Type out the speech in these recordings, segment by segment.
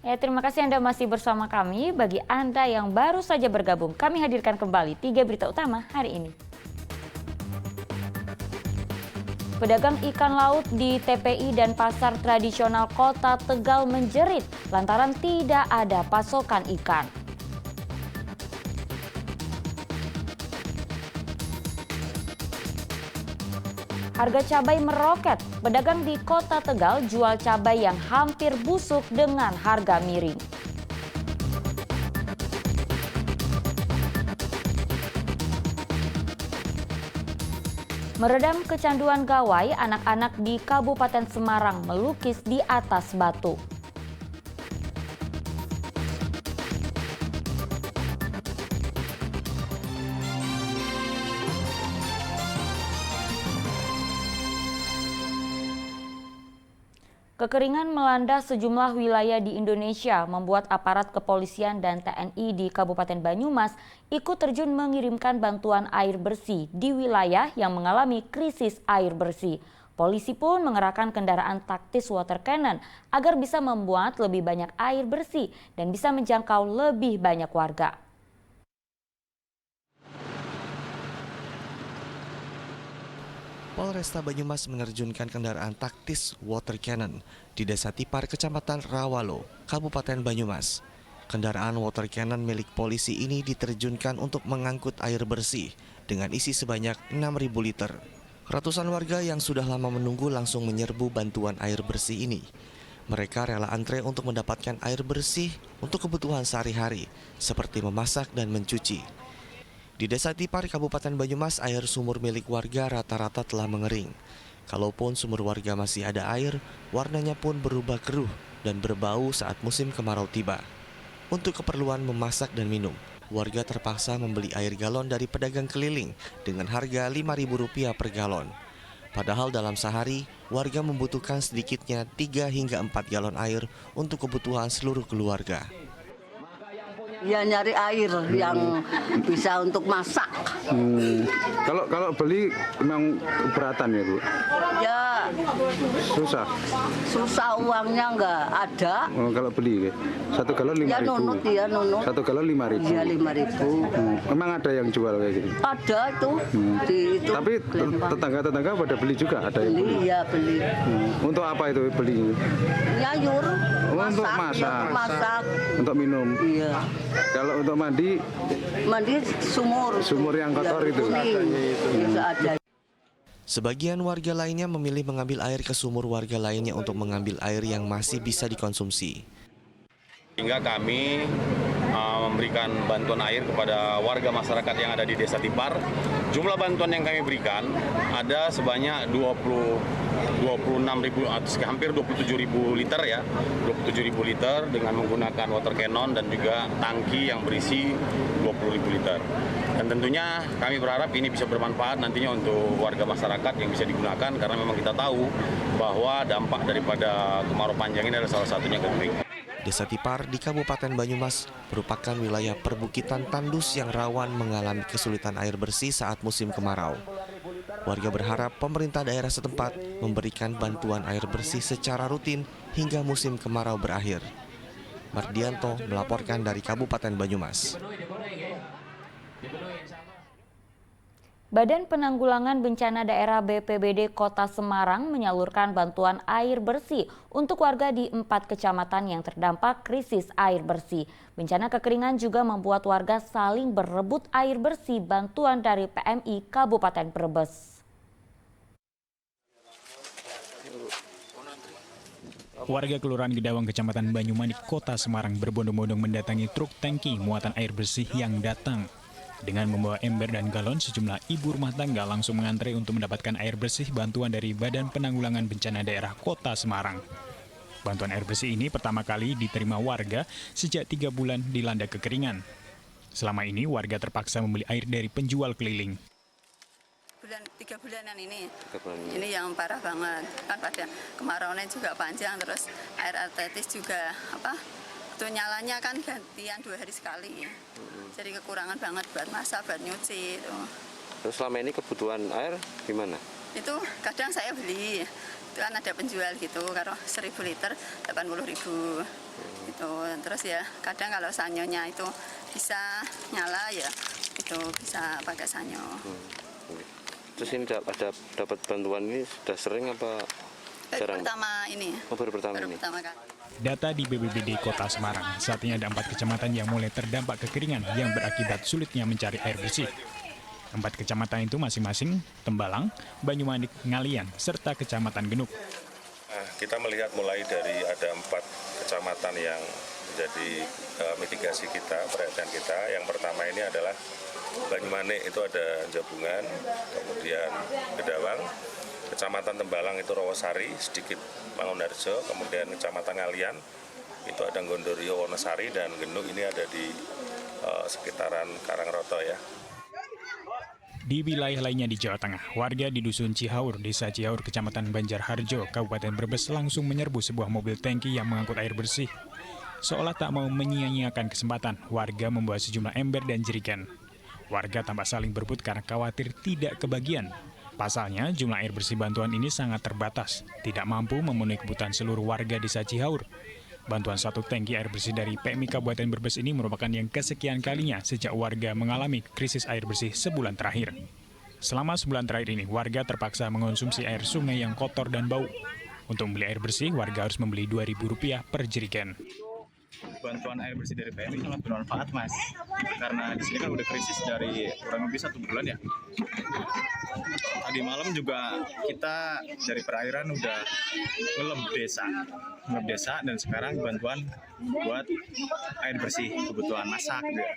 Ya, terima kasih Anda masih bersama kami. Bagi Anda yang baru saja bergabung, kami hadirkan kembali 3 berita utama hari ini. Pedagang ikan laut di TPI dan pasar tradisional Kota Tegal menjerit lantaran tidak ada pasokan ikan. Harga cabai meroket. Pedagang di Kota Tegal jual cabai yang hampir busuk dengan harga miring. Meredam kecanduan gawai, anak-anak di Kabupaten Semarang melukis di atas batu. Kekeringan melanda sejumlah wilayah di Indonesia, membuat aparat kepolisian dan TNI di Kabupaten Banyumas ikut terjun mengirimkan bantuan air bersih di wilayah yang mengalami krisis air bersih. Polisi pun mengerahkan kendaraan taktis water cannon agar bisa membuat lebih banyak air bersih dan bisa menjangkau lebih banyak warga. Polresta Banyumas menerjunkan kendaraan taktis water cannon di Desa Tipar, Kecamatan Rawalo, Kabupaten Banyumas. Kendaraan water cannon milik polisi ini diterjunkan untuk mengangkut air bersih dengan isi sebanyak 6.000 liter. Ratusan warga yang sudah lama menunggu langsung menyerbu bantuan air bersih ini. Mereka rela antre untuk mendapatkan air bersih untuk kebutuhan sehari-hari, seperti memasak dan mencuci. Di Desa Tipar, Kabupaten Banyumas, air sumur milik warga rata-rata telah mengering. Kalaupun sumur warga masih ada air, warnanya pun berubah keruh dan berbau saat musim kemarau tiba. Untuk keperluan memasak dan minum, warga terpaksa membeli air galon dari pedagang keliling dengan harga Rp5.000 per galon. Padahal dalam sehari, warga membutuhkan sedikitnya 3 hingga 4 galon air untuk kebutuhan seluruh keluarga. Ya nyari air yang bisa untuk masak. Kalau beli memang keberatan ya Bu? Ya Susah uangnya nggak ada. Oh, kalau beli satu galon 5.000. Ya nunut. Satu galon 5.000. Ya 5.000. Memang ada yang jual kayak gitu? Ada itu. Itu Tapi tetangga-tetangga pada beli juga, ada yang beli? Iya beli. Untuk apa itu beli? Nyayur. Untuk masak. Masak. Untuk minum. Iya. Kalau untuk mandi sumur. Sumur yang kotor ya, itu. Itu ada. Sebagian warga lainnya memilih mengambil air ke sumur warga lainnya untuk mengambil air yang masih bisa dikonsumsi. Hingga kami memberikan bantuan air kepada warga masyarakat yang ada di Desa Tipar. Jumlah bantuan yang kami berikan ada sebanyak 26.000 atau hampir 27.000 liter ya. 27.000 liter dengan menggunakan water cannon dan juga tangki yang berisi 20.000 liter. Dan tentunya kami berharap ini bisa bermanfaat nantinya untuk warga masyarakat yang bisa digunakan karena memang kita tahu bahwa dampak daripada kemarau panjang ini adalah salah satunya kekeringan. Desa Tipar di Kabupaten Banyumas merupakan wilayah perbukitan tandus yang rawan mengalami kesulitan air bersih saat musim kemarau. Warga berharap pemerintah daerah setempat memberikan bantuan air bersih secara rutin hingga musim kemarau berakhir. Mardianto melaporkan dari Kabupaten Banyumas. Badan Penanggulangan Bencana Daerah BPBD Kota Semarang menyalurkan bantuan air bersih untuk warga di 4 kecamatan yang terdampak krisis air bersih. Bencana kekeringan juga membuat warga saling berebut air bersih bantuan dari PMI Kabupaten Brebes. Warga Kelurahan Gedawang, Kecamatan Banyumanik, Kota Semarang berbondong-bondong mendatangi truk tangki muatan air bersih yang datang. Dengan membawa ember dan galon, sejumlah ibu rumah tangga langsung mengantre untuk mendapatkan air bersih bantuan dari Badan Penanggulangan Bencana Daerah Kota Semarang. Bantuan air bersih ini pertama kali diterima warga sejak 3 bulan dilanda kekeringan. Selama ini warga terpaksa membeli air dari penjual keliling. 3 bulanan ini yang parah banget. Kan pada kemarauannya juga panjang, terus air artetis juga itu nyalanya kan gantian 2 hari sekali. Jadi kekurangan banget buat masak, buat nyuci. Terus selama ini kebutuhan air gimana? Itu kadang saya beli, itu kan ada penjual gitu, kalau 1.000 liter 80.000 gitu. Terus ya kadang kalau sanyonya itu bisa nyala ya itu bisa pakai sanyo. Terus ini ada dapat bantuan ini sudah sering apa jarang? Pertama ini. Baru pertama ini. Pertama kali. Data di BPBD Kota Semarang, saat ini ada 4 kecamatan yang mulai terdampak kekeringan yang berakibat sulitnya mencari air bersih. 4 kecamatan itu masing-masing Tembalang, Banyumanik, Ngalian, serta Kecamatan Genuk. Kita melihat mulai dari ada 4 kecamatan yang menjadi mitigasi kita, perhatian kita. Yang pertama ini adalah Banyumanik, itu ada Jabungan, kemudian Gedawang, Kecamatan Tembalang itu Rawasari, sedikit Mangunharjo, kemudian Kecamatan Ngalian itu ada Gondorio, Wonosari, dan Genuk ini ada di sekitaran Karangroto ya. Di wilayah lainnya di Jawa Tengah, warga di Dusun Cihaur, Desa Cihaur, Kecamatan Banjarharjo, Kabupaten Brebes langsung menyerbu sebuah mobil tangki yang mengangkut air bersih. Seolah tak mau menyia-nyiakan kesempatan, warga membawa sejumlah ember dan jerigen. Warga tampak saling berebut karena khawatir tidak kebagian. Pasalnya, jumlah air bersih bantuan ini sangat terbatas, tidak mampu memenuhi kebutuhan seluruh warga Desa Cihaur. Bantuan 1 tangki air bersih dari PMI Kabupaten Brebes ini merupakan yang kesekian kalinya sejak warga mengalami krisis air bersih sebulan terakhir. Selama sebulan terakhir ini, warga terpaksa mengonsumsi air sungai yang kotor dan bau. Untuk membeli air bersih, warga harus membeli Rp2.000 per jerigen. Bantuan air bersih dari PMI sangat bermanfaat, Mas. Karena di sini kan udah krisis dari kurang lebih 1 bulan ya. Tadi malam juga kita dari perairan udah ngelem desa, dan sekarang bantuan buat air bersih kebutuhan masak gitu ya.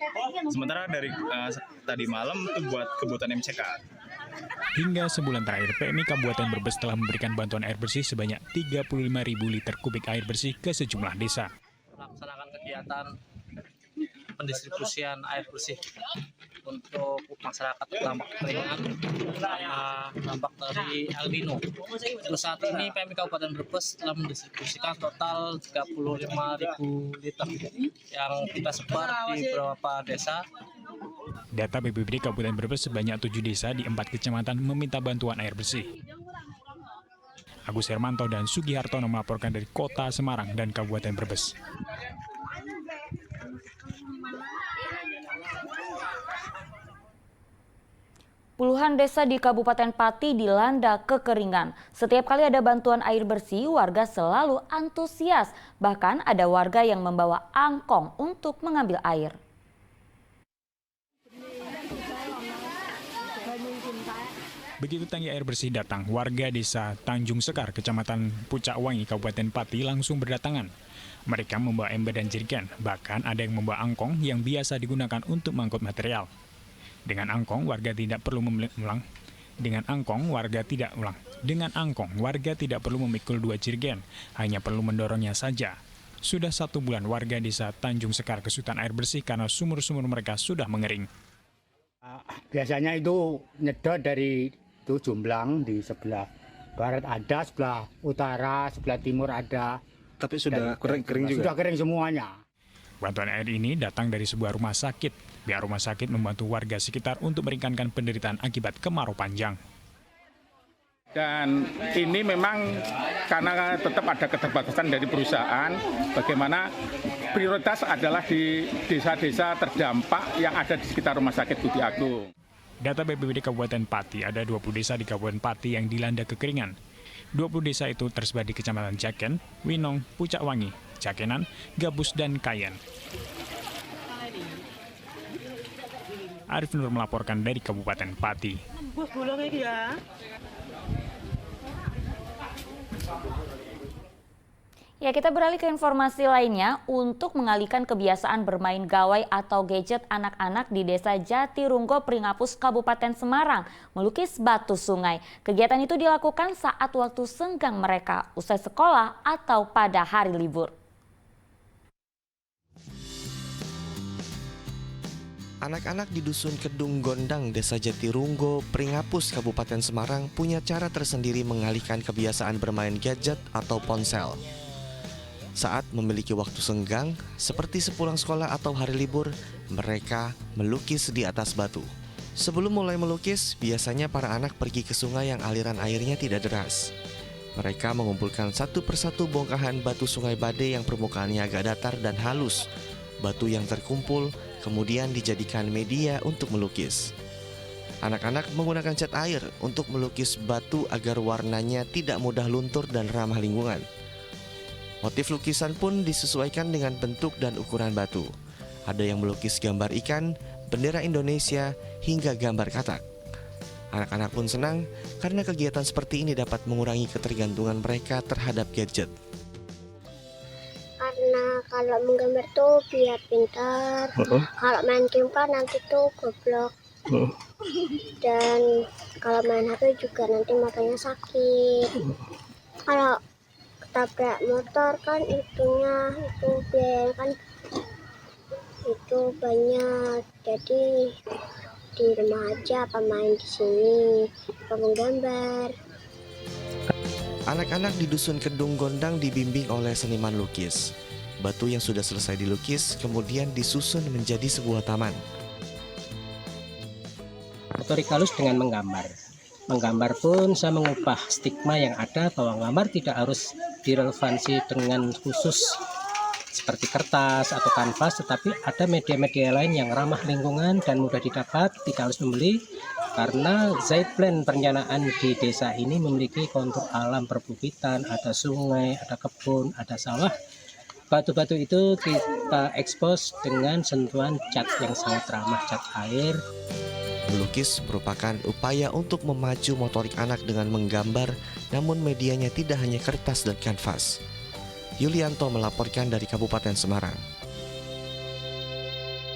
Sementara dari tadi malam itu buat kebutuhan MCK. Hingga sebulan terakhir, PMI Kabupaten Brebes telah memberikan bantuan air bersih sebanyak 35.000 liter kubik air bersih ke sejumlah desa. Melaksanakan kegiatan pendistribusian air bersih untuk masyarakat terdampak kekeringan karena dampak dari El Nino. Terus saat ini PMI Kabupaten Brebes telah mendistribusikan total 35.000 liter yang kita sebar di beberapa desa. Data BPBD Kabupaten Brebes sebanyak 7 desa di 4 kecamatan meminta bantuan air bersih. Agus Hermanto dan Sugi Hartono melaporkan dari Kota Semarang dan Kabupaten Brebes. Puluhan desa di Kabupaten Pati dilanda kekeringan. Setiap kali ada bantuan air bersih, warga selalu antusias. Bahkan ada warga yang membawa angkong untuk mengambil air. Begitu tangki air bersih datang, warga desa Tanjung Sekar, Kecamatan Pucak Wangi, Kabupaten Pati langsung berdatangan. Mereka membawa ember dan jerigen, bahkan ada yang membawa angkong yang biasa digunakan untuk mengangkut material. Dengan angkong, warga tidak perlu memikul 2 jerigen, hanya perlu mendorongnya saja. Sudah 1 bulan warga desa Tanjung Sekar kesulitan air bersih karena sumur-sumur mereka sudah mengering. Biasanya itu nyedot dari Jumblang di sebelah barat ada, sebelah utara, sebelah timur ada. Tapi sudah kering juga? Sudah kering semuanya. Bantuan air ini datang dari sebuah rumah sakit. Pihak rumah sakit membantu warga sekitar untuk meringankan penderitaan akibat kemarau panjang. Dan ini memang karena tetap ada keterbatasan dari perusahaan, bagaimana prioritas adalah di desa-desa terdampak yang ada di sekitar Rumah Sakit Budi Agung. Data BPBD Kabupaten Pati, ada 20 desa di Kabupaten Pati yang dilanda kekeringan. 20 desa itu tersebar di Kecamatan Jaken, Winong, Pucak Wangi, Jakenan, Gabus, dan Kayen. Arif Nur melaporkan dari Kabupaten Pati. Ya, kita beralih ke informasi lainnya. Untuk mengalihkan kebiasaan bermain gawai atau gadget anak-anak di Desa Jatirunggo, Pringapus, Kabupaten Semarang, melukis batu sungai. Kegiatan itu dilakukan saat waktu senggang mereka, usai sekolah atau pada hari libur. Anak-anak di Dusun Kedung Gondang, Desa Jatirunggo, Pringapus, Kabupaten Semarang punya cara tersendiri mengalihkan kebiasaan bermain gadget atau ponsel. Saat memiliki waktu senggang, seperti sepulang sekolah atau hari libur, mereka melukis di atas batu. Sebelum mulai melukis, biasanya para anak pergi ke sungai yang aliran airnya tidak deras. Mereka mengumpulkan satu persatu bongkahan batu Sungai Bade yang permukaannya agak datar dan halus. Batu yang terkumpul kemudian dijadikan media untuk melukis. Anak-anak menggunakan cat air untuk melukis batu agar warnanya tidak mudah luntur dan ramah lingkungan. Motif lukisan pun disesuaikan dengan bentuk dan ukuran batu. Ada yang melukis gambar ikan, bendera Indonesia, hingga gambar katak. Anak-anak pun senang karena kegiatan seperti ini dapat mengurangi ketergantungan mereka terhadap gadget. Karena kalau menggambar tuh biar pintar, kalau main game kan nanti tuh goblok. Dan kalau main HP juga nanti matanya sakit. Kalau ketabrak motor kan itunya itu biaya kan itu banyak. Jadi di rumah aja apa main di sini, apa menggambar. Anak-anak di Dusun Kedung Gondang dibimbing oleh seniman lukis. Batu yang sudah selesai dilukis kemudian disusun menjadi sebuah taman. Motorik halus dengan menggambar. Menggambar pun saya mengubah stigma yang ada bahwa gambar tidak harus direlevansi dengan khusus seperti kertas atau kanvas, tetapi ada media-media lain yang ramah lingkungan dan mudah didapat, tidak harus membeli, karena Zeitplan perencanaan di desa ini memiliki kontur alam perbukitan, ada sungai, ada kebun, ada sawah. Batu-batu itu kita ekspos dengan sentuhan cat yang sangat ramah, cat air. Melukis merupakan upaya untuk memacu motorik anak dengan menggambar, namun medianya tidak hanya kertas dan kanvas. Yulianto melaporkan dari Kabupaten Semarang.